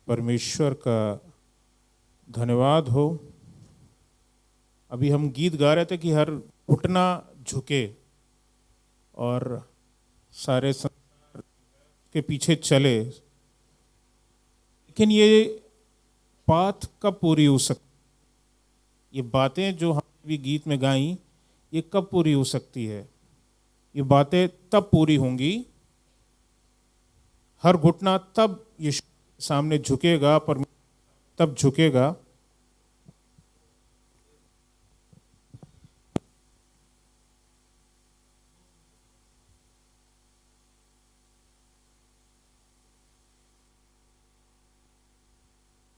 परमेश्वर का धन्यवाद हो। अभी हम गीत गा रहे थे कि हर घुटना झुके और सारे संसार के पीछे चले, लेकिन ये बात कब पूरी हो सकती, ये बातें जो हमने भी गीत में गाई, ये कब पूरी हो सकती है? ये बातें तब पूरी होंगी, हर घुटना तब यीशु के सामने झुकेगा, पर तब झुकेगा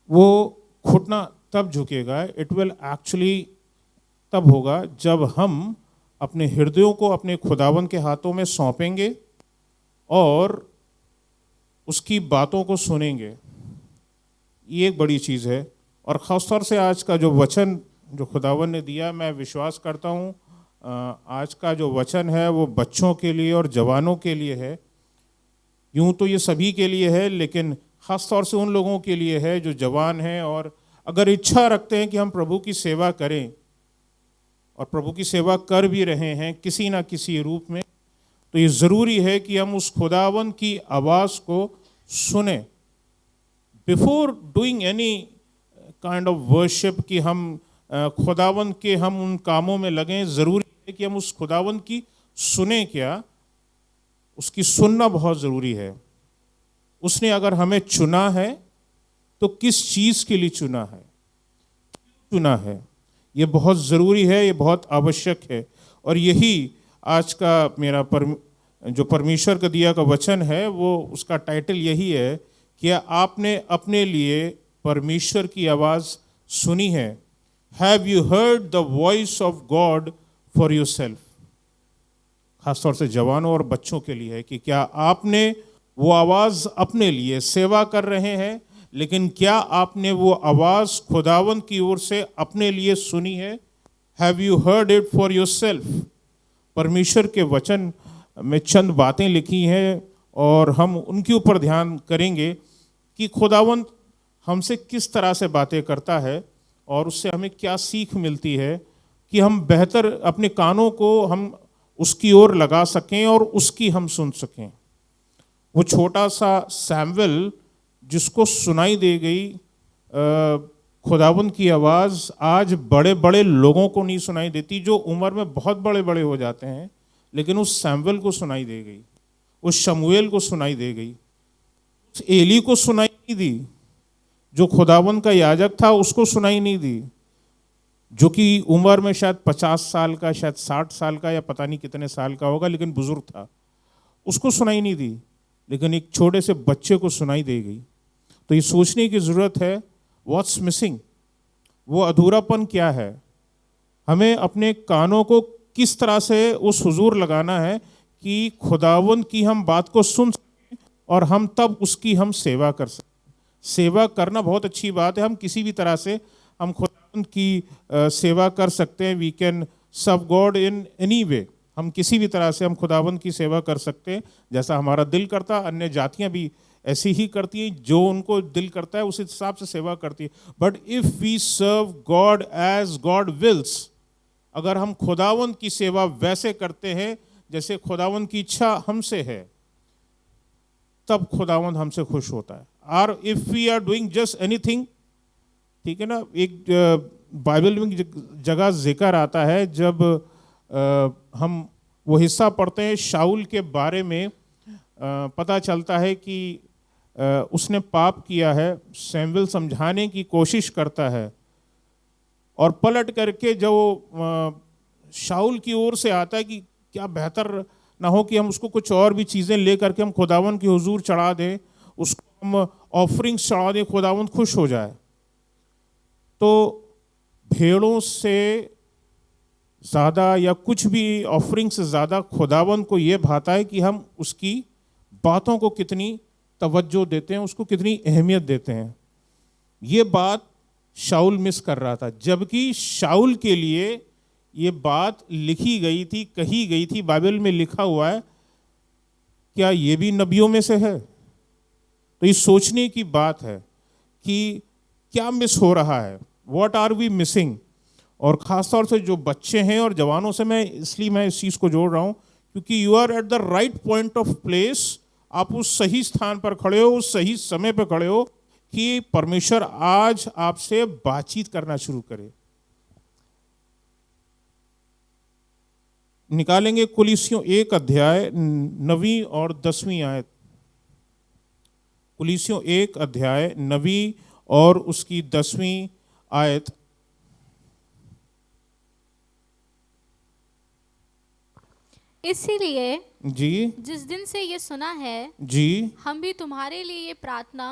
वो घुटना तब झुकेगा, इट विल एक्चुअली तब होगा जब हम अपने हृदयों को अपने खुदावन के हाथों में सौंपेंगे और उसकी बातों को सुनेंगे। ये एक बड़ी चीज़ है। और ख़ास तौर से आज का जो वचन जो खुदावन ने दिया, मैं विश्वास करता हूँ आज का जो वचन है वो बच्चों के लिए और जवानों के लिए है। यूँ तो ये सभी के लिए है, लेकिन ख़ास तौर से उन लोगों के लिए है जो जवान हैं और अगर इच्छा रखते हैं कि हम प्रभु की सेवा करें और प्रभु की सेवा कर भी रहे हैं किसी ना किसी रूप में, तो ये ज़रूरी है कि हम उस खुदावन की आवाज़ को सुने before doing any kind of worship, कि हम खुदावन के हम उन कामों में लगें। ज़रूरी है कि हम उस खुदावन की सुने, क्या उसकी सुनना बहुत ज़रूरी है। उसने अगर हमें चुना है तो किस चीज़ के लिए चुना है, चुना है, ये बहुत ज़रूरी है, ये बहुत आवश्यक है। और यही आज का मेरा जो परमेश्वर का दिया का वचन है, वो उसका टाइटल यही है कि आपने अपने लिए परमेश्वर की आवाज़ सुनी है। Have you heard the voice of God for your self. खासतौर से जवानों और बच्चों के लिए है कि क्या आपने वो आवाज़ अपने लिए सेवा कर रहे हैं, लेकिन क्या आपने वो आवाज़ खुदावन की ओर से अपने लिए सुनी है? Have you heard it for your self. परमेश्वर के वचन में चंद बातें लिखी हैं और हम उनके ऊपर ध्यान करेंगे कि खुदावन हमसे किस तरह से बातें करता है और उससे हमें क्या सीख मिलती है कि हम बेहतर अपने कानों को हम उसकी ओर लगा सकें और उसकी हम सुन सकें। वो छोटा सा सैमुएल जिसको सुनाई दे गई खुदावंद की आवाज़, आज बड़े बड़े लोगों को नहीं सुनाई देती, जो उम्र में बहुत बड़े बड़े हो जाते हैं, लेकिन उस सैमुएल को सुनाई दे गई, उस शमूएल को सुनाई दे गई, उस एली को सुनाई नहीं दी, जो खुदावंद का याजक था उसको सुनाई नहीं दी, जो कि उम्र में शायद 50 साल का, शायद 60 साल का, या पता नहीं कितने साल का होगा, लेकिन बुजुर्ग था, उसको सुनाई नहीं दी, लेकिन एक छोटे से बच्चे को सुनाई दे गई। तो ये सोचने की ज़रूरत है, व्हाट्स मिसिंग, वो अधूरापन क्या है। हमें अपने कानों को किस तरह से उस हुजूर लगाना है कि खुदावंद की हम बात को सुन सकें और हम तब उसकी हम सेवा कर सकें। सेवा करना बहुत अच्छी बात है, हम किसी भी तरह से हम खुदावंद की सेवा कर सकते हैं। We can serve God in any way. हम किसी भी तरह से हम खुदावंद की सेवा कर सकते हैं जैसा हमारा दिल करता। अन्य जातियां भी ऐसी ही करती हैं, जो उनको दिल करता है उस हिसाब से सेवा करती है। But if we serve God as God wills, अगर हम खुदावंद की सेवा वैसे करते हैं जैसे खुदावंद की इच्छा हमसे है, तब खुदावंद हमसे खुश होता है। और if we are doing just anything, ठीक है ना, एक बाइबल में जगह जिक्र आता है, जब हम वो हिस्सा पढ़ते हैं शाऊल के बारे में, पता चलता है कि उसने पाप किया है। सैमुएल समझाने की कोशिश करता है और पलट करके जो शाऊल की ओर से आता है कि क्या बेहतर ना हो कि हम उसको कुछ और भी चीज़ें ले करके हम खुदावंद की हुजूर चढ़ा दें, उसको हम ऑफरिंग्स चढ़ा दें, खुदावंद खुश हो जाए। तो भेड़ों से ज़्यादा या कुछ भी ऑफरिंग से ज़्यादा खुदावंद को ये भाता है कि हम उसकी बातों को कितनी तवज्जो देते हैं, उसको कितनी अहमियत देते हैं। ये बात शाऊल मिस कर रहा था, जबकि शाऊल के लिए ये बात लिखी गई थी, कही गई थी, बाइबल में लिखा हुआ है। क्या ये भी नबियों में से है? तो ये सोचने की बात है कि क्या मिस हो रहा है, व्हाट आर वी मिसिंग। और ख़ासतौर से जो बच्चे हैं और जवानों से मैं इस चीज़ को जोड़ रहा हूँ, क्योंकि you are at the right point of place, आप उस सही स्थान पर खड़े हो, उस सही समय पर खड़े हो कि परमेश्वर आज आपसे बातचीत करना शुरू करे। निकालेंगे कुलीसियों 1 अध्याय 9वीं और 10वीं आयत। कुलीसियों 1 अध्याय 9वीं और उसकी 10वीं आयत। इसीलिए जी जिस दिन से ये सुना है जी हम भी तुम्हारे लिए ये प्रार्थना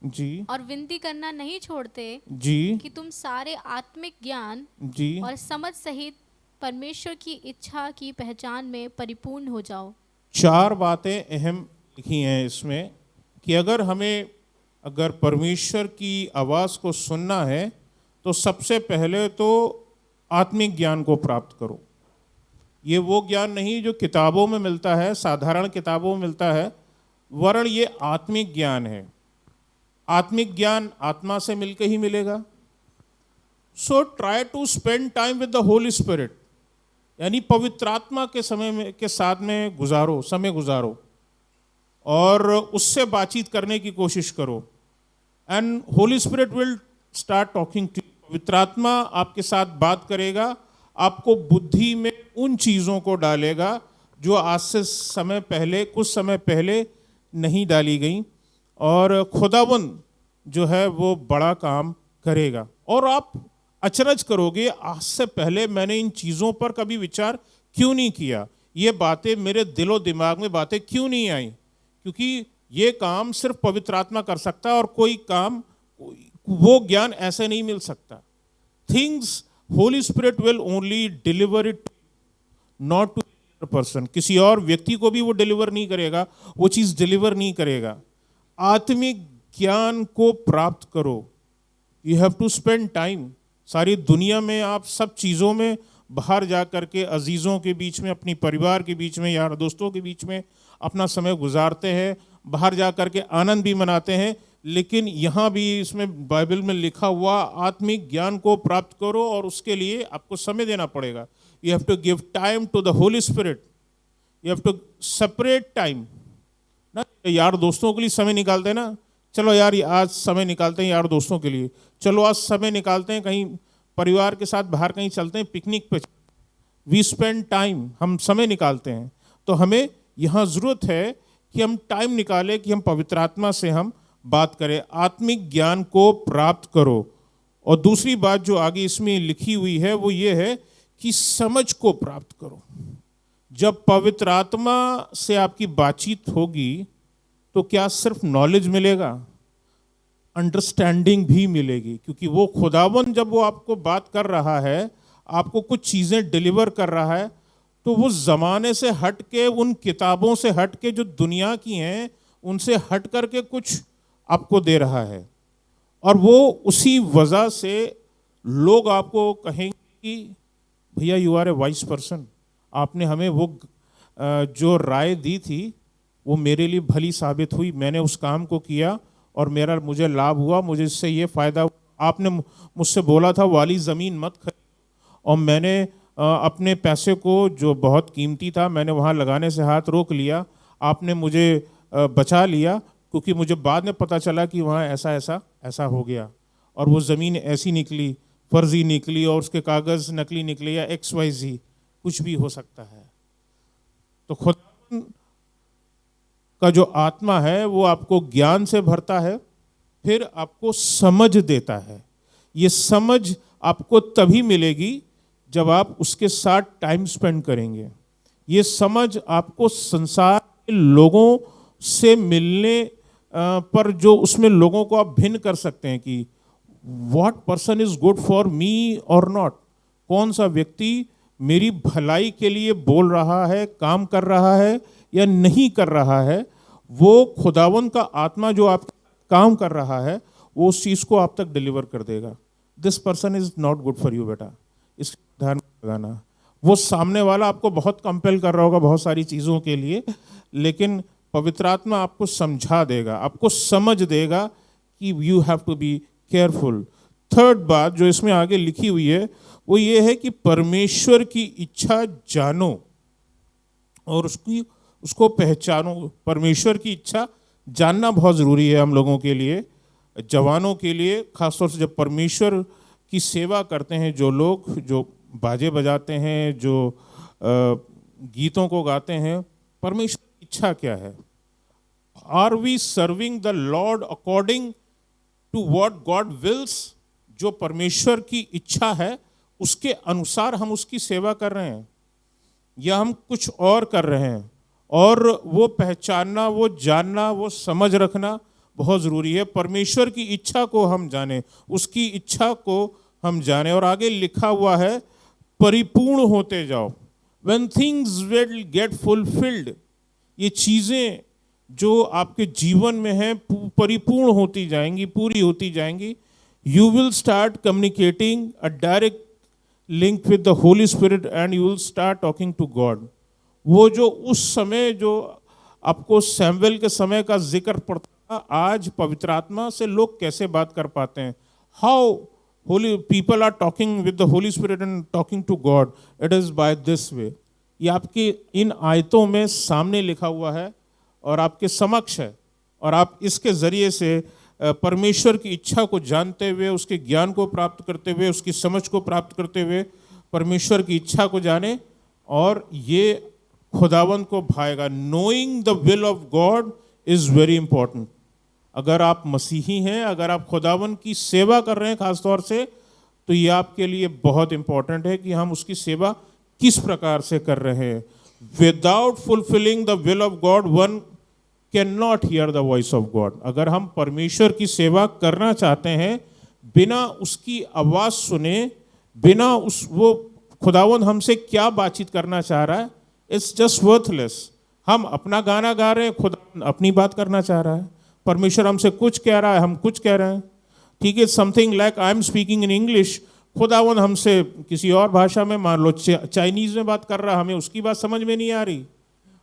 जी और विनती करना नहीं छोड़ते जी कि तुम सारे आत्मिक ज्ञान जी और समझ सहित परमेश्वर की इच्छा की पहचान में परिपूर्ण हो जाओ। 4 बातें अहम लिखी हैं इसमें कि अगर परमेश्वर की आवाज़ को सुनना है तो सबसे पहले तो आत्मिक ज्ञान को प्राप्त करो। ये वो ज्ञान नहीं जो किताबों में मिलता है, साधारण किताबों में मिलता है, वरन ये आत्मिक ज्ञान है। आत्मिक ज्ञान आत्मा से मिलके ही मिलेगा। So try to spend time with the Holi Spirit, यानी पवित्र आत्मा के साथ में समय गुजारो और उससे बातचीत करने की कोशिश करो। And Holy Spirit will start talking to you. पवित्र आत्मा आपके साथ बात करेगा, आपको बुद्धि में उन चीज़ों को डालेगा जो आज से कुछ समय पहले नहीं डाली गई, और खुदावंद जो है वो बड़ा काम करेगा। और आप अचरज करोगे, आज से पहले मैंने इन चीज़ों पर कभी विचार क्यों नहीं किया, ये बातें मेरे दिलो दिमाग में बातें क्यों नहीं आई, क्योंकि ये काम सिर्फ पवित्र आत्मा कर सकता है और कोई काम, वो ज्ञान ऐसे नहीं मिल सकता। Things Holy Spirit will only deliver it, not to person. किसी और व्यक्ति को भी वो डिलीवर नहीं करेगा, वो चीज़ डिलीवर नहीं करेगा। आत्मिक ज्ञान को प्राप्त करो। You have to spend time. सारी दुनिया में आप सब चीज़ों में बाहर जा कर के अजीज़ों के बीच में, अपनी परिवार के बीच में, यार दोस्तों के बीच में अपना समय गुजारते हैं, बाहर जा कर के आनंद भी मनाते हैं, लेकिन यहाँ भी इसमें बाइबल में लिखा हुआ आत्मिक ज्ञान को प्राप्त करो और उसके लिए आपको समय देना पड़ेगा। You have to give time to the Holi spirit, you have to separate time ना। यार दोस्तों के लिए समय निकालते हैं ना, चलो यार आज समय निकालते हैं यार दोस्तों के लिए, चलो आज समय निकालते हैं कहीं परिवार के साथ बाहर कहीं चलते हैं पिकनिक पे। वी स्पेंड टाइम, हम समय निकालते हैं। तो हमें यहाँ ज़रूरत है कि हम टाइम निकालें कि हम पवित्र आत्मा से हम बात करें। आत्मिक ज्ञान को प्राप्त करो। और दूसरी बात जो आगे इसमें लिखी हुई है वो ये है कि समझ को प्राप्त करो। जब पवित्र आत्मा से आपकी बातचीत होगी तो क्या सिर्फ नॉलेज मिलेगा, अंडरस्टैंडिंग भी मिलेगी, क्योंकि वो खुदावन जब वो आपको बात कर रहा है, आपको कुछ चीज़ें डिलीवर कर रहा है, तो वो ज़माने से हट के, उन किताबों से हट के जो दुनिया की हैं उनसे हट कर के कुछ आपको दे रहा है। और वो उसी वजह से लोग आपको कहेंगे कि भैया you are a wise person, आपने हमें वो जो राय दी थी वो मेरे लिए भली साबित हुई, मैंने उस काम को किया और मुझे लाभ हुआ, मुझे इससे ये फ़ायदा हुआ। आपने मुझसे बोला था वाली ज़मीन मत खरीदो, और मैंने अपने पैसे को जो बहुत कीमती था मैंने वहाँ लगाने से हाथ रोक लिया, आपने मुझे बचा लिया, क्योंकि मुझे बाद में पता चला कि वहाँ ऐसा हो गया और वो ज़मीन ऐसी निकली, फर्जी निकली और उसके कागज़ नकली निकले, या XYZ कुछ भी हो सकता है। तो खुदा का जो आत्मा है वो आपको ज्ञान से भरता है, फिर आपको समझ देता है। ये समझ आपको तभी मिलेगी जब आप उसके साथ टाइम स्पेंड करेंगे। ये समझ आपको संसार के लोगों से मिलने पर जो उसमें लोगों को आप भिन्न कर सकते हैं कि what person is good for me और नॉट, कौन सा व्यक्ति मेरी भलाई के लिए बोल रहा है, काम कर रहा है या नहीं कर रहा है। वो खुदावन का आत्मा जो आप काम कर रहा है वो उस चीज़ को आप तक डिलीवर कर देगा। This person is not good for you बेटा, इसको ध्यान लगाना। वो सामने वाला आपको बहुत कंपेल कर रहा होगा बहुत सारी चीज़ों के लिए, लेकिन पवित्र आत्मा आपको समझा देगा, आपको समझ देगा कि you have to be careful. Third बात जो इसमें आगे लिखी हुई है वो ये है कि परमेश्वर की इच्छा जानो और उसको पहचानो। परमेश्वर की इच्छा जानना बहुत ज़रूरी है हम लोगों के लिए, जवानों के लिए खासतौर से। जब परमेश्वर की सेवा करते हैं जो लोग, जो बाजे बजाते हैं, जो गीतों को गाते हैं, परमेश्वर की इच्छा क्या है? Are we serving the lord according to what God wills? जो परमेश्वर की इच्छा है उसके अनुसार हम उसकी सेवा कर रहे हैं या हम कुछ और कर रहे हैं? और वो पहचानना, वो जानना, वो समझ रखना बहुत ज़रूरी है। परमेश्वर की इच्छा को हम जानें, उसकी इच्छा को हम जानें। और आगे लिखा हुआ है परिपूर्ण होते जाओ। When things will get fulfilled, ये चीज़ें जो आपके जीवन में हैं परिपूर्ण होती जाएंगी, पूरी होती जाएंगी। You will start communicating a direct link with the Holy Spirit and you will start talking to God. वो जो उस समय जो आपको सैमुएल के समय का जिक्र पड़ता था, आज पवित्र आत्मा से लोग कैसे बात कर पाते हैं? How holy people are talking with the Holi spirit and talking to God, it is by this way. ये आपकी इन आयतों में सामने लिखा हुआ है और आपके समक्ष है, और आप इसके ज़रिए से परमेश्वर की इच्छा को जानते हुए, उसके ज्ञान को प्राप्त करते हुए, उसकी समझ को प्राप्त करते हुए परमेश्वर की इच्छा को जाने और ये खुदावंद को भाएगा। Knowing the will of God is very important. अगर आप मसीही हैं, अगर आप खुदावंद की सेवा कर रहे हैं खास तौर से, तो ये आपके लिए बहुत इंपॉर्टेंट है कि हम उसकी सेवा किस प्रकार से कर रहे हैं। Without fulfilling the will of God one can not hear the voice of God. अगर हम परमेश्वर की सेवा करना चाहते हैं बिना उसकी आवाज़ सुने, बिना वो खुदावंद हमसे क्या बातचीत करना चाह रहा है, इट्स जस्ट वर्थलेस। हम अपना गाना गा रहे हैं, खुदा अपनी बात करना चाह रहा है। परमेश्वर हमसे कुछ कह रहा है, हम कुछ कह रहे हैं। ठीक है, something like I am speaking in English, खुदावंद हमसे किसी और भाषा में, मान लो चाइनीज़ में बात कर रहा है, हमें उसकी बात समझ में नहीं आ रही,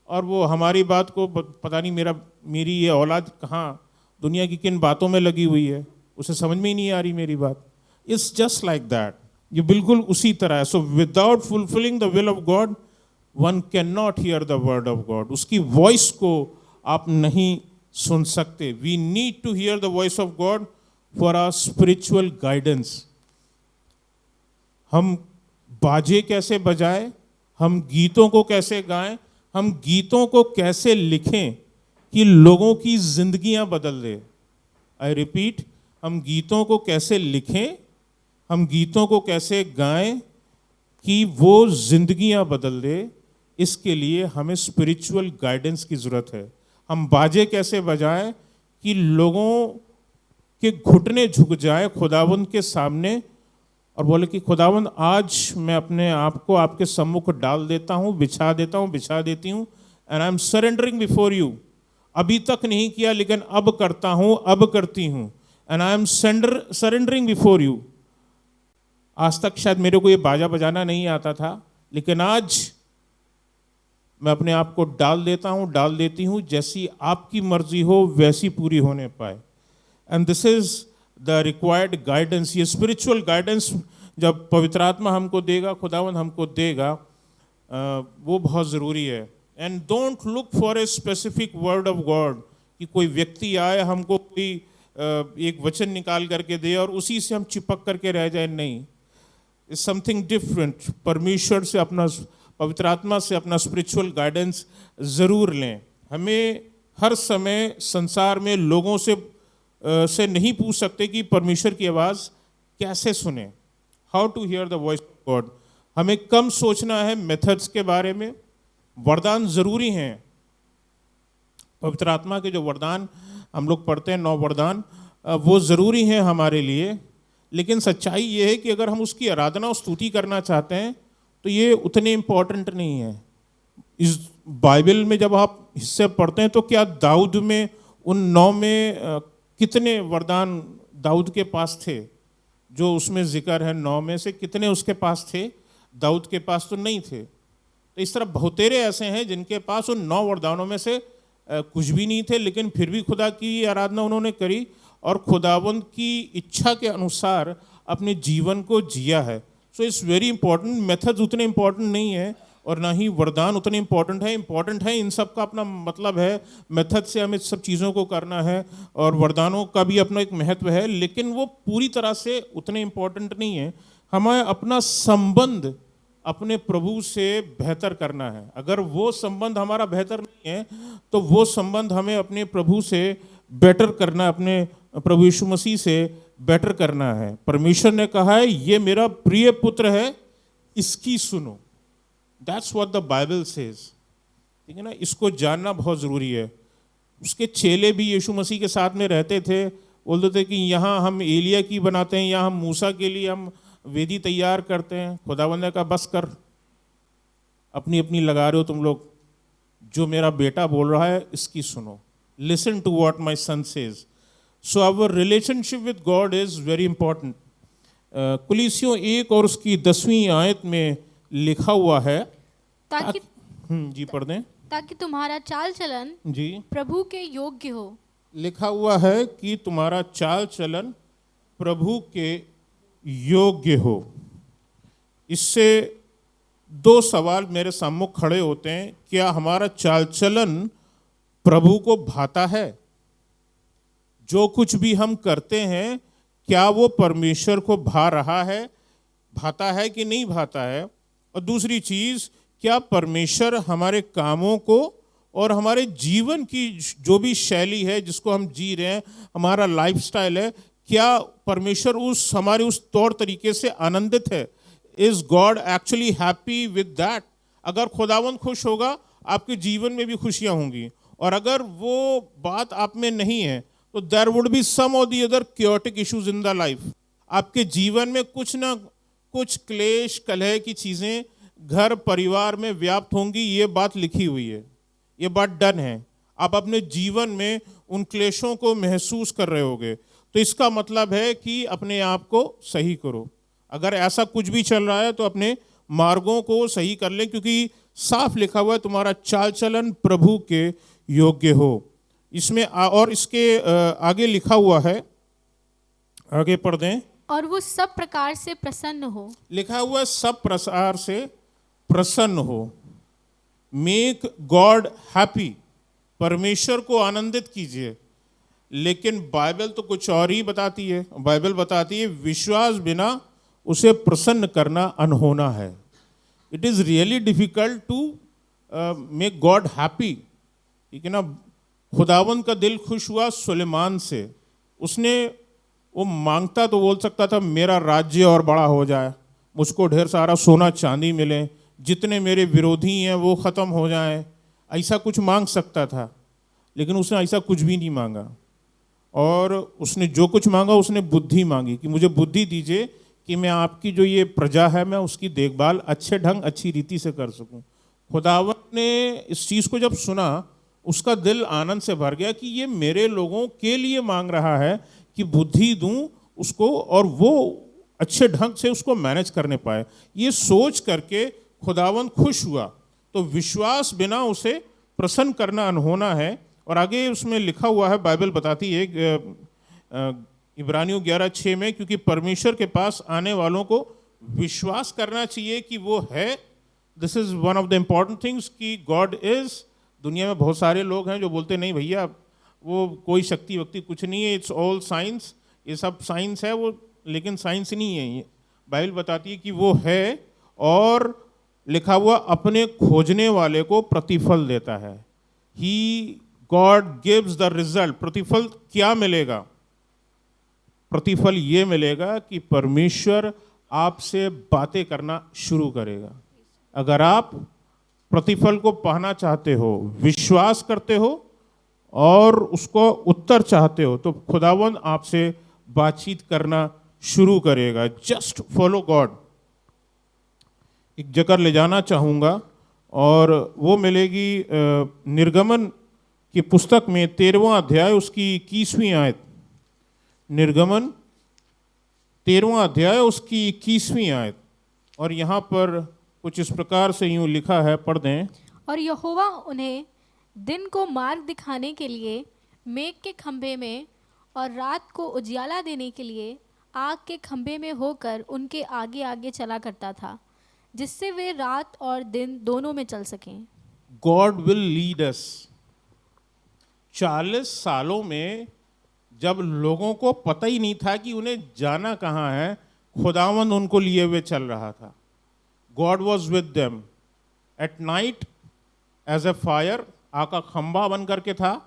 और वो हमारी बात को पता नहीं मेरी ये औलाद कहाँ दुनिया की किन बातों में लगी हुई है, उसे समझ में ही नहीं आ रही मेरी बात। इट्स जस्ट लाइक दैट, ये बिल्कुल उसी तरह है। So without fulfilling the will of God one can not hear the word of God. उसकी वॉइस को आप नहीं सुन सकते। We need to hear the voice of God for our spiritual guidance. हम बाजे कैसे बजाएं, हम गीतों को कैसे गाएं, हम गीतों को कैसे लिखें कि लोगों की जिंदगियां बदल दे। आई रिपीट, हम गीतों को कैसे लिखें, हम गीतों को कैसे गाएं कि वो जिंदगियां बदल दे। इसके लिए हमें स्पिरिचुअल गाइडेंस की ज़रूरत है। हम बाजे कैसे बजाएं कि लोगों के घुटने झुक जाए खुदावंद के सामने और बोले कि खुदावंद आज मैं अपने आप को आपके सम्मुख डाल देता हूँ, बिछा देती हूँ, and I am surrendering before you. अभी तक नहीं किया लेकिन अब करता हूँ, अब करती हूँ, and I am surrendering before you. आज तक शायद मेरे को ये बाजा बजाना नहीं आता था, लेकिन आज मैं अपने आप को डाल देती हूँ, जैसी आपकी मर्जी हो वैसी पूरी होने पाए। And this is the required guidance. ये स्पिरिचुअल गाइडेंस जब पवित्र आत्मा हमको देगा, खुदावंद हमको देगा, वो बहुत ज़रूरी है। And don't look for a specific word of God, कि कोई व्यक्ति आए हमको कोई एक वचन निकाल करके दे और उसी से हम चिपक करके रह जाए। नहीं, इट्स समथिंग डिफरेंट। परमेश्वर से अपना, पवित्र आत्मा से अपना स्पिरिचुअल गाइडेंस ज़रूर लें। हमें हर समय संसार में लोगों से नहीं पूछ सकते कि परमेश्वर की आवाज़ कैसे सुने, how to hear the voice of God. हमें कम सोचना है मेथड्स के बारे में। वरदान ज़रूरी हैं, पवित्र आत्मा के जो वरदान हम लोग पढ़ते हैं, 9 वरदान, वो ज़रूरी हैं हमारे लिए। लेकिन सच्चाई ये है कि अगर हम उसकी आराधना और स्तुति करना चाहते हैं तो ये उतने इम्पोर्टेंट नहीं है। इस बाइबल में जब आप हिस्से पढ़ते हैं तो क्या दाऊद में, उन 9 में कितने वरदान दाऊद के पास थे? जो उसमें जिक्र है 9 में से कितने उसके पास थे? दाऊद के पास तो नहीं थे। तो इस तरह बहुतेरे ऐसे हैं जिनके पास उन 9 वरदानों में से कुछ भी नहीं थे, लेकिन फिर भी खुदा की आराधना उन्होंने करी और खुदावंद की इच्छा के अनुसार अपने जीवन को जिया है। So it's very important. Methods उतने इंपॉर्टेंट नहीं है और ना ही वरदान उतने इंपॉर्टेंट है। इंपॉर्टेंट है, इन सब का अपना मतलब है, मेथड से हमें सब चीज़ों को करना है और वरदानों का भी अपना एक महत्व है, लेकिन वो पूरी तरह से उतने इंपॉर्टेंट नहीं है। हमें अपना संबंध अपने प्रभु से बेहतर करना है। अगर वो संबंध हमारा बेहतर नहीं है तो वो संबंध हमें अपने प्रभु से बेटर करना, अपने प्रभु यीशु मसीह से बेटर करना है। परमेश्वर ने कहा है ये मेरा प्रिय पुत्र है, इसकी सुनो। That's what the Bible says. ठीक है ना, इसको जानना बहुत ज़रूरी है। उसके चेले भी यीशु मसीह के साथ में रहते थे, बोलते थे कि यहाँ हम एलिया की बनाते हैं, यहाँ हम मूसा के लिए हम वेदी तैयार करते हैं। खुदावंद ने कहा बस कर, अपनी अपनी लगा रहे हो तुम लोग, जो मेरा बेटा बोल रहा है इसकी सुनो। Listen to what my son says. So our relationship with God is very important. कुलीसियों 1 और उसकी 10वीं आयत में लिखा हुआ है, ताकि जी पढ़ दें। ताकि तुम्हारा चाल चलन जी, प्रभु के योग्य हो। लिखा हुआ है कि तुम्हारा चाल चलन प्रभु के योग्य हो। इससे 2 सवाल मेरे सामने खड़े होते हैं। क्या हमारा चाल चलन प्रभु को भाता है? जो कुछ भी हम करते हैं क्या वो परमेश्वर को भा रहा है, भाता है कि नहीं भाता है? और दूसरी चीज़, क्या परमेश्वर हमारे कामों को और हमारे जीवन की जो भी शैली है जिसको हम जी रहे हैं, हमारा लाइफस्टाइल है, क्या परमेश्वर हमारे उस तौर तरीके से आनंदित है? Is God actually happy with that? अगर खुदावंद खुश होगा आपके जीवन में भी खुशियां होंगी, और अगर वो बात आप में नहीं है तो there would be some of the other chaotic issues in the life. आपके जीवन में कुछ ना कुछ क्लेश कलह की चीज़ें घर परिवार में व्याप्त होंगी। ये बात लिखी हुई है, ये बात डन है। आप अपने जीवन में उन क्लेशों को महसूस कर रहे होगे, तो इसका मतलब है कि अपने आप को सही करो। अगर ऐसा कुछ भी चल रहा है तो अपने मार्गों को सही कर लें, क्योंकि साफ लिखा हुआ है तुम्हारा चाल चलन प्रभु के योग्य हो। इसमें और इसके आगे लिखा हुआ है, आगे पढ़ दें। और वो सब प्रकार से प्रसन्न हो। लिखा हुआ है सब प्रकार से प्रसन्न हो। मेक गॉड हैप्पी, परमेश्वर को आनंदित कीजिए। लेकिन बाइबल तो कुछ और ही बताती है। बाइबल बताती है विश्वास बिना उसे प्रसन्न करना अनहोना है। It is really difficult to make God happy. ठीक है ना। खुदावंद का दिल खुश हुआ सुलेमान से। उसने वो मांगता तो बोल सकता था मेरा राज्य और बड़ा हो जाए, मुझको ढेर सारा सोना चांदी मिले, जितने मेरे विरोधी हैं वो ख़त्म हो जाएं, ऐसा कुछ मांग सकता था। लेकिन उसने ऐसा कुछ भी नहीं मांगा, और उसने जो कुछ मांगा उसने बुद्धि मांगी कि मुझे बुद्धि दीजिए कि मैं आपकी जो ये प्रजा है मैं उसकी देखभाल अच्छे ढंग अच्छी रीति से कर सकूं। खुदावंद ने इस चीज़ को जब सुना उसका दिल आनंद से भर गया कि ये मेरे लोगों के लिए मांग रहा है कि बुद्धि दूं उसको और वो अच्छे ढंग से उसको मैनेज करने पाए। ये सोच करके खुदावंद खुश हुआ। तो विश्वास बिना उसे प्रसन्न करना अनहोना है। और आगे उसमें लिखा हुआ है, बाइबल बताती है इब्रानियों 11:6 में, क्योंकि परमेश्वर के पास आने वालों को विश्वास करना चाहिए कि वो है। This is one of the important things कि गॉड इज़। दुनिया में बहुत सारे लोग हैं जो बोलते नहीं भैया वो कोई शक्ति वक्ति कुछ नहीं है, इट्स ऑल साइंस, ये सब साइंस है वो, लेकिन साइंस नहीं है। ये बाइबल बताती है कि वो है, और लिखा हुआ अपने खोजने वाले को प्रतिफल देता है। ही गॉड गिव्स द रिजल्ट। प्रतिफल क्या मिलेगा? प्रतिफल ये मिलेगा कि परमेश्वर आपसे बातें करना शुरू करेगा। अगर आप प्रतिफल को पाना चाहते हो, विश्वास करते हो और उसको उत्तर चाहते हो, तो खुदावंद आपसे बातचीत करना शुरू करेगा। Just follow God. एक जगह ले जाना चाहूँगा और वो मिलेगी निर्गमन की पुस्तक में 13वां अध्याय उसकी 21वीं आयत। निर्गमन 13वां अध्याय उसकी 21वीं आयत। और यहाँ पर कुछ इस प्रकार से यूँ लिखा है, पढ़ दें। और यहोवा उन्हें दिन को मार्ग दिखाने के लिए मेघ के खंभे में और रात को उजियाला देने के लिए आग के खंभे में होकर उनके आगे आगे चला करता था, जिससे वे रात और दिन दोनों में चल सकें। God will lead us. 40 सालों में जब लोगों को पता ही नहीं था कि उन्हें जाना कहाँ है, खुदावंद उनको लिए हुए चल रहा था। God was with them at night as a fire, आग का खंभा बन करके था।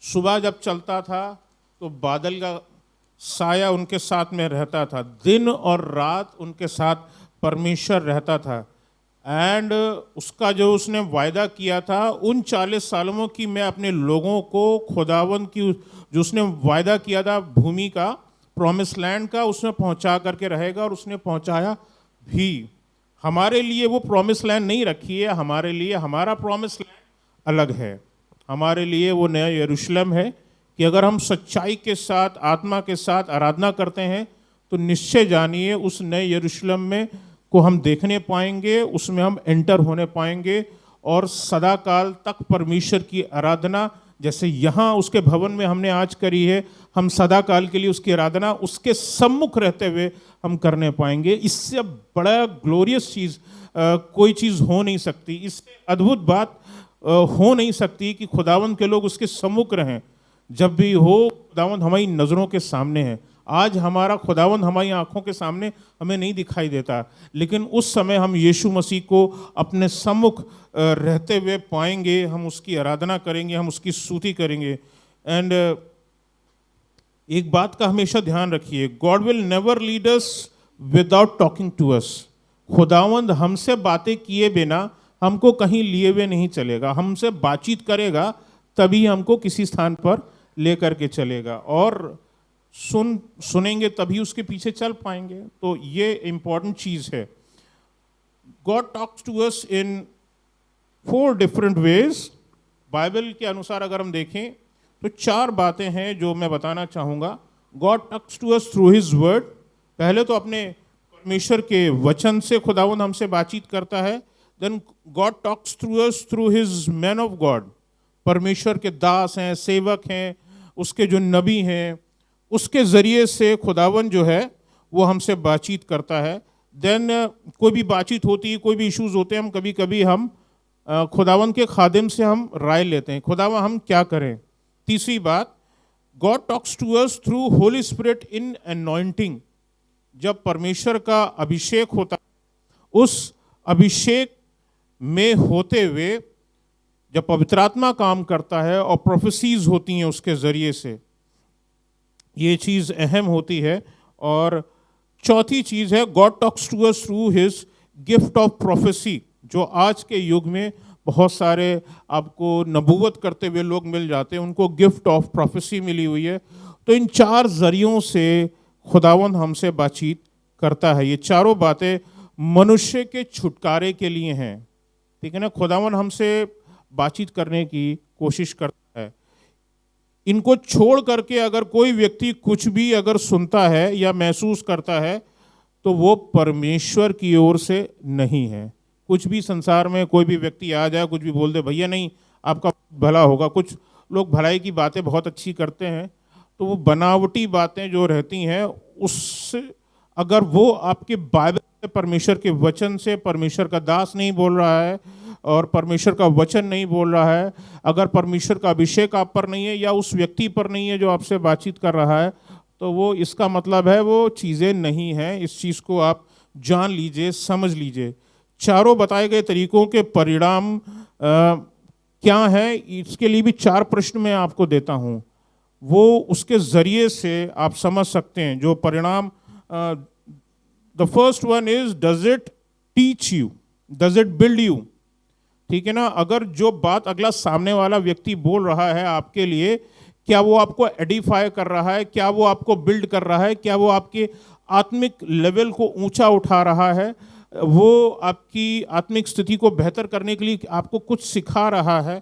सुबह जब चलता था तो बादल का साया उनके साथ में रहता था। दिन और रात उनके साथ परमेश्वर रहता था। एंड उसका जो उसने वायदा किया था उन 40 सालों में कि मैं अपने लोगों को खुदावंद की जो उसने वायदा किया था भूमि का, प्रॉमिस लैंड का, उसने पहुंचा करके रहेगा, और उसने पहुंचाया भी। हमारे लिए वो प्रॉमिस लैंड नहीं रखी है, हमारे लिए हमारा प्रॉमिस लैंड अलग है। हमारे लिए वो नया यरूशलेम है कि अगर हम सच्चाई के साथ, आत्मा के साथ आराधना करते हैं तो निश्चय जानिए उस नए यरूशलेम में को हम देखने पाएंगे, उसमें हम एंटर होने पाएंगे, और सदा काल तक परमेश्वर की आराधना, जैसे यहाँ उसके भवन में हमने आज करी है, हम सदा काल के लिए उसकी आराधना उसके सम्मुख रहते हुए हम करने पाएंगे। इससे बड़ा ग्लोरियस चीज़ कोई चीज़ हो नहीं सकती, इससे अद्भुत बात हो नहीं सकती कि खुदावंद के लोग उसके सम्मुख रहें। जब भी हो, खुदावंद हमारी नज़रों के सामने है। आज हमारा खुदावंद हमारी आंखों के सामने हमें नहीं दिखाई देता, लेकिन उस समय हम यीशु मसीह को अपने सम्मुख रहते हुए पाएंगे। हम उसकी आराधना करेंगे, हम उसकी स्तुति करेंगे। एंड एक बात का हमेशा ध्यान रखिए, God will never lead us without talking to us. खुदावंद हमसे बातें किए बिना हमको कहीं लिए हुए नहीं चलेगा। हमसे बातचीत करेगा तभी हमको किसी स्थान पर लेकर के चलेगा, और सुनेंगे तभी उसके पीछे चल पाएंगे। तो ये इंपॉर्टेंट चीज़ है। God talks to us in 4 different ways. Bible के अनुसार अगर हम देखें तो 4 बातें हैं जो मैं बताना चाहूँगा। God talks to us through his word. पहले तो अपने परमेश्वर के वचन से खुदावंद हमसे बातचीत करता है। Then God talks through us through his man of God. परमेश्वर के दास हैं, सेवक हैं, उसके जो नबी हैं, उसके ज़रिए से खुदावंद जो है वो हमसे बातचीत करता है। देन कोई भी बातचीत होती है, कोई भी इश्यूज़ होते हैं, हम कभी कभी हम खुदावंद के खादिम से हम राय लेते हैं, खुदावंद हम क्या करें। तीसरी बात, God talks to us through holy spirit in anointing. जब परमेश्वर का अभिषेक होता है, उस अभिषेक में होते हुए जब पवित्र आत्मा काम करता है और प्रोफेसीज होती हैं उसके ज़रिए से, ये चीज़ अहम होती है। और चौथी चीज़ है, God talks to us through his gift of prophecy. जो आज के युग में बहुत सारे आपको नबूवत करते हुए लोग मिल जाते हैं, उनको गिफ्ट ऑफ प्रोफेसी मिली हुई है। तो इन 4 ज़रियों से खुदावंद हमसे बातचीत करता है। ये चारों बातें मनुष्य के छुटकारे के लिए हैं, ठीक है ना। खुदावंद हमसे बातचीत करने की कोशिश करता है। इनको छोड़ करके अगर कोई व्यक्ति कुछ भी अगर सुनता है या महसूस करता है तो वो परमेश्वर की ओर से नहीं है। कुछ भी संसार में कोई भी व्यक्ति आ जाए, कुछ भी बोल दे, भैया नहीं आपका भला होगा। कुछ लोग भलाई की बातें बहुत अच्छी करते हैं, तो वो बनावटी बातें जो रहती हैं उससे अगर वो आपके बाइबल से, परमेश्वर के वचन से, परमेश्वर का दास नहीं बोल रहा है और परमेश्वर का वचन नहीं बोल रहा है, अगर परमेश्वर का अभिषेक आप पर नहीं है या उस व्यक्ति पर नहीं है जो आपसे बातचीत कर रहा है, तो वो इसका मतलब है वो चीज़ें नहीं हैं। इस चीज़ को आप जान लीजिए, समझ लीजिए। चारों बताए गए तरीकों के परिणाम क्या हैं, इसके लिए भी 4 प्रश्न मैं आपको देता हूँ। वो उसके ज़रिए से आप समझ सकते हैं जो परिणाम। The first one is, does it teach you, does it build you. ठीक है ना। अगर जो बात अगला सामने वाला व्यक्ति बोल रहा है आपके लिए, क्या वो आपको एडिफाई कर रहा है, क्या वो आपको बिल्ड कर रहा है, क्या वो आपके आत्मिक लेवल को ऊंचा उठा रहा है, वो आपकी आत्मिक स्थिति को बेहतर करने के लिए आपको कुछ सिखा रहा है,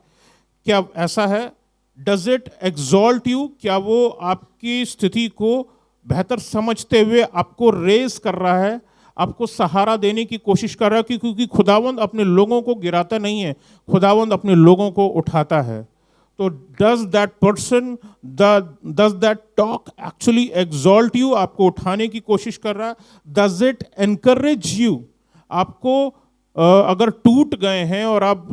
क्या ऐसा है। डज इट एक्सॉल्ट यू, क्या वो आपकी स्थिति को बेहतर समझते हुए आपको रेज कर रहा है, आपको सहारा देने की कोशिश कर रहा है। क्योंकि खुदावंद अपने लोगों को गिराता नहीं है, खुदावंद अपने लोगों को उठाता है। तो does that person does that talk actually exalt you, आपको उठाने की कोशिश कर रहा है? Does it encourage you? आपको अगर टूट गए हैं और आप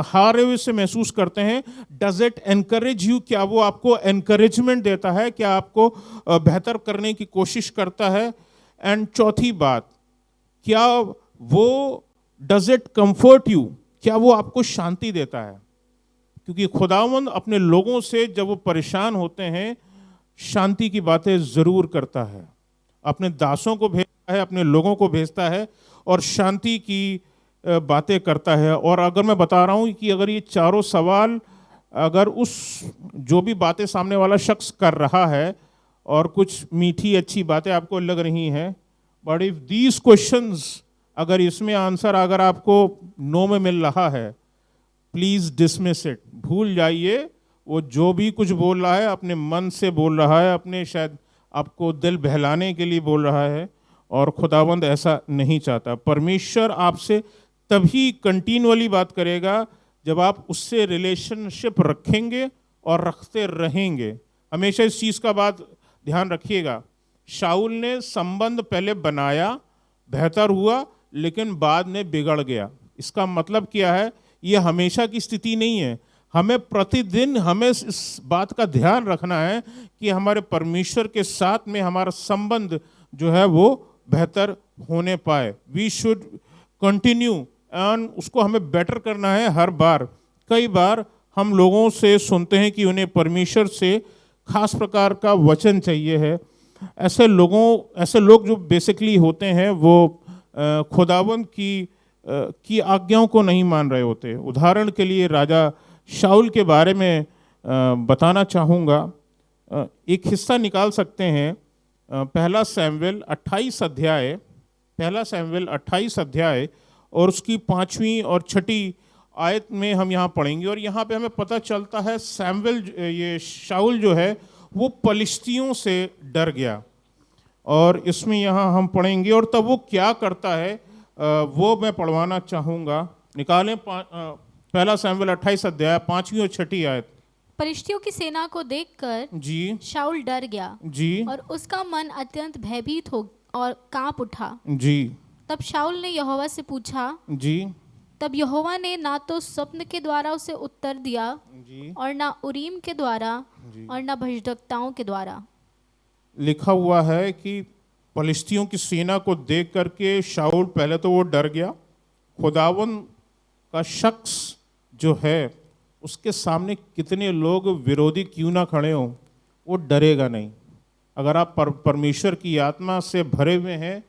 हारे हुए से महसूस करते हैं, डज इट एनकरेज यू? क्या वो आपको एनकरेजमेंट देता है? क्या आपको बेहतर करने की कोशिश करता है? एंड चौथी बात, क्या वो डज इट कंफर्ट यू? क्या वो आपको शांति देता है? क्योंकि खुदावंद अपने लोगों से जब वो परेशान होते हैं, शांति की बातें जरूर करता है। अपने दासों को भेजता है, अपने लोगों को भेजता है और शांति की बातें करता है। और अगर मैं बता रहा हूं कि अगर ये चारों सवाल, अगर उस जो भी बातें सामने वाला शख्स कर रहा है और कुछ मीठी अच्छी बातें आपको लग रही हैं, बट इफ दीज क्वेश्चंस, अगर इसमें आंसर अगर आपको नो में मिल रहा है, प्लीज डिसमिस इट, भूल जाइए। वो जो भी कुछ बोल रहा है अपने मन से बोल रहा है, अपने शायद आपको दिल बहलाने के लिए बोल रहा है, और खुदावंद ऐसा नहीं चाहता। परमेश्वर आपसे तभी कंटिन्यूअली बात करेगा जब आप उससे रिलेशनशिप रखेंगे और रखते रहेंगे। हमेशा इस चीज़ का बात ध्यान रखिएगा। शाऊल ने संबंध पहले बनाया, बेहतर हुआ, लेकिन बाद में बिगड़ गया। इसका मतलब क्या है? ये हमेशा की स्थिति नहीं है। हमें प्रतिदिन हमें इस बात का ध्यान रखना है कि हमारे परमेश्वर के साथ में हमारा संबंध जो है वो बेहतर होने पाए। वी शुड कंटिन्यू एंड उसको हमें बेटर करना है हर बार। कई बार हम लोगों से सुनते हैं कि उन्हें परमेश्वर से खास प्रकार का वचन चाहिए है। ऐसे लोग जो बेसिकली होते हैं वो खुदावंद की आज्ञाओं को नहीं मान रहे होते। उदाहरण के लिए राजा शाऊल के बारे में बताना चाहूँगा। एक हिस्सा निकाल सकते हैं, पहला शमूएल 28 अध्याय और उसकी 5वीं और 6ठी आयत में हम यहाँ पढ़ेंगे। और यहाँ पे हमें पता चलता है शाऊल जो है वो पलिश्तियों से डर गया। और इसमें यहाँ हम पढ़ेंगे और तब वो क्या करता है वो मैं पढ़वाना चाहूँगा। निकालें पहला शमूएल 28 अध्याय 5वीं और 6ठी आयत। फलिश्तियों की सेना को देखकर जी शाऊल डर गया जी और उसका मन अत्यंत भयभीत हो और कांप उठा। जी तब शाऊल ने यहोवा से पूछा। जी तब यहोवा ने ना तो स्वप्न के द्वारा उसे उत्तर दिया जी और ना उरीम के द्वारा और ना भविष्यद्वक्ताओं के द्वारा। लिखा हुआ है कि फलिश्तियों की सेना को देख करके शाऊल पहले तो वो डर गया। खुदावन का शख्स जो है उसके सामने कितने लोग विरोधी क्यों ना खड़े हों, वो डरेगा नहीं। अगर आप परमेश्वर की आत्मा से भरे हुए हैं,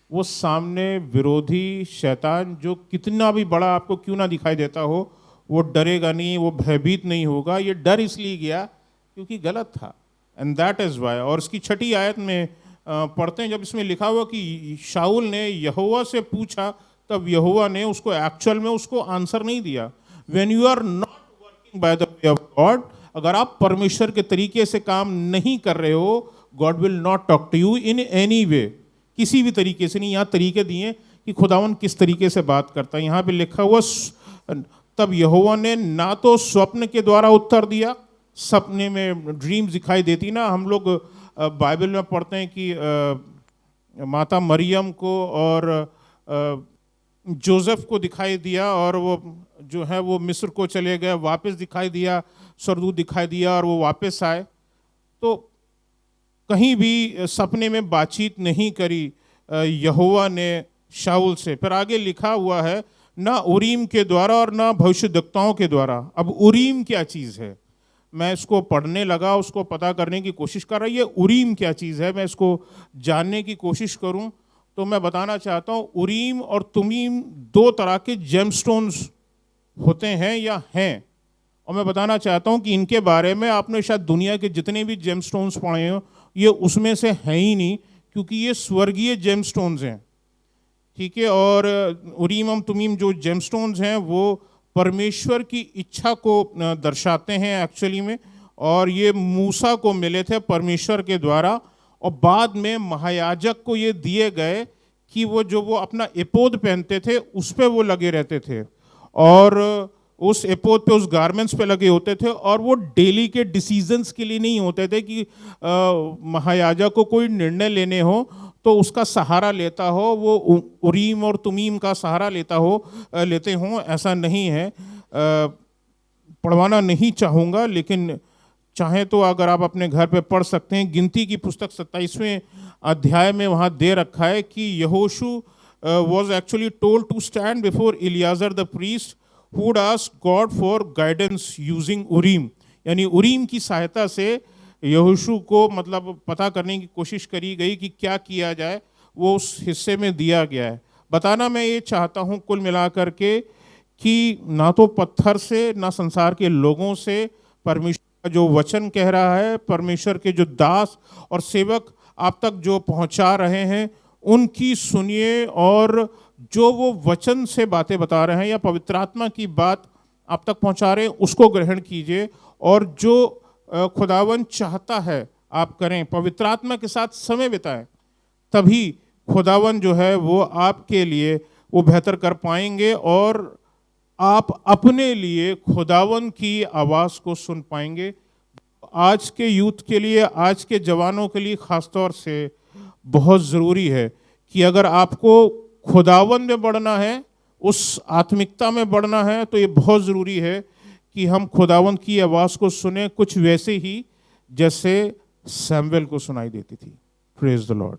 वो सामने विरोधी शैतान जो कितना भी बड़ा आपको क्यों ना दिखाई देता हो, वो डरेगा नहीं, वो भयभीत नहीं होगा। ये डर इसलिए गया क्योंकि गलत था, एंड दैट इज वाई। और इसकी 6ठी आयत में पढ़ते हैं, जब इसमें लिखा हुआ कि शाऊल ने यहोवा से पूछा, तब यहोवा ने उसको एक्चुअल में उसको आंसर नहीं दिया। When you are not working by the way of God, अगर आप परमेश्वर के तरीके से काम नहीं कर रहे हो, God will not talk to you in any way, किसी भी तरीके से नहीं। यहाँ तरीके दिए कि खुदावन किस तरीके से बात करता है। यहाँ पे लिखा हुआ तब यहोवा ने ना तो स्वप्न के द्वारा उत्तर दिया, सपने में ड्रीम्स दिखाई देती ना, हम लोग बाइबल में पढ़ते हैं कि माता मरियम को और जोसेफ को दिखाई दिया और वो जो है वो मिस्र को चले गए, वापस दिखाई दिया, स्वर्गदूत दिखाई दिया और वो वापस आए। तो कहीं भी सपने में बातचीत नहीं करी यहोवा ने शाऊल से। फिर आगे लिखा हुआ है ना उरीम के द्वारा और ना भविष्यद्वक्ताओं के द्वारा। अब उरीम क्या चीज़ है? मैं इसको पढ़ने लगा, उसको पता करने की कोशिश कर रही है उरीम क्या चीज़ है, मैं इसको जानने की कोशिश करूं तो मैं बताना चाहता हूं उरीम और तुमीम 2 तरह के जेमस्टोन्स होते हैं या हैं। और मैं बताना चाहता हूं कि इनके बारे में आपने शायद दुनिया के जितने भी जेमस्टोन्स पढ़े हो, ये उसमें से हैं ही नहीं, क्योंकि ये स्वर्गीय जेमस्टोन्स हैं, ठीक है। और उरीम और तुमीम जो जेमस्टोन्स हैं वो परमेश्वर की इच्छा को दर्शाते हैं एक्चुअली में। और ये मूसा को मिले थे परमेश्वर के द्वारा, और बाद में महायाजक को ये दिए गए कि वो अपना एपोद पहनते थे उस पर वो लगे रहते थे। और उस एपोद पे, उस गारमेंट्स पे लगे होते थे, और वो डेली के डिसीजंस के लिए नहीं होते थे कि महायाजक को कोई निर्णय लेने हो तो उसका सहारा लेता हो, वो उरीम और तुमीम का सहारा लेते हों, ऐसा नहीं है। पढ़वाना नहीं चाहूँगा, लेकिन चाहे तो अगर आप अपने घर पे पढ़ सकते हैं। गिनती की पुस्तक 27वें अध्याय में वहाँ दे रखा है कि यहोशू was actually told to stand before Eleazar the priest who would ask God for guidance using उरीम, यानी उरीम की सहायता से यहोशू को मतलब पता करने की कोशिश करी गई कि क्या किया जाए, वो उस हिस्से में दिया गया है। बताना मैं ये चाहता हूँ कुल मिलाकर के कि ना तो पत्थर से, ना संसार के लोगों से परमेश्वर का जो वचन कह रहा है, परमेश्वर के जो दास और सेवक आप तक जो पहुंचा रहे हैं उनकी सुनिए, और जो वो वचन से बातें बता रहे हैं या पवित्र आत्मा की बात आप तक पहुंचा रहे हैं उसको ग्रहण कीजिए, और जो खुदावन चाहता है आप करें, पवित्र आत्मा के साथ समय बिताएं, तभी खुदावन जो है वो आपके लिए वो बेहतर कर पाएंगे, और आप अपने लिए खुदावन की आवाज़ को सुन पाएंगे। आज के यूथ के लिए, आज के जवानों के लिए खासतौर से बहुत ज़रूरी है कि अगर आपको खुदावन में बढ़ना है, उस आत्मिकता में बढ़ना है, तो ये बहुत ज़रूरी है कि हम खुदावन की आवाज़ को सुने, कुछ वैसे ही जैसे सैमुएल को सुनाई देती थी। Praise the Lord.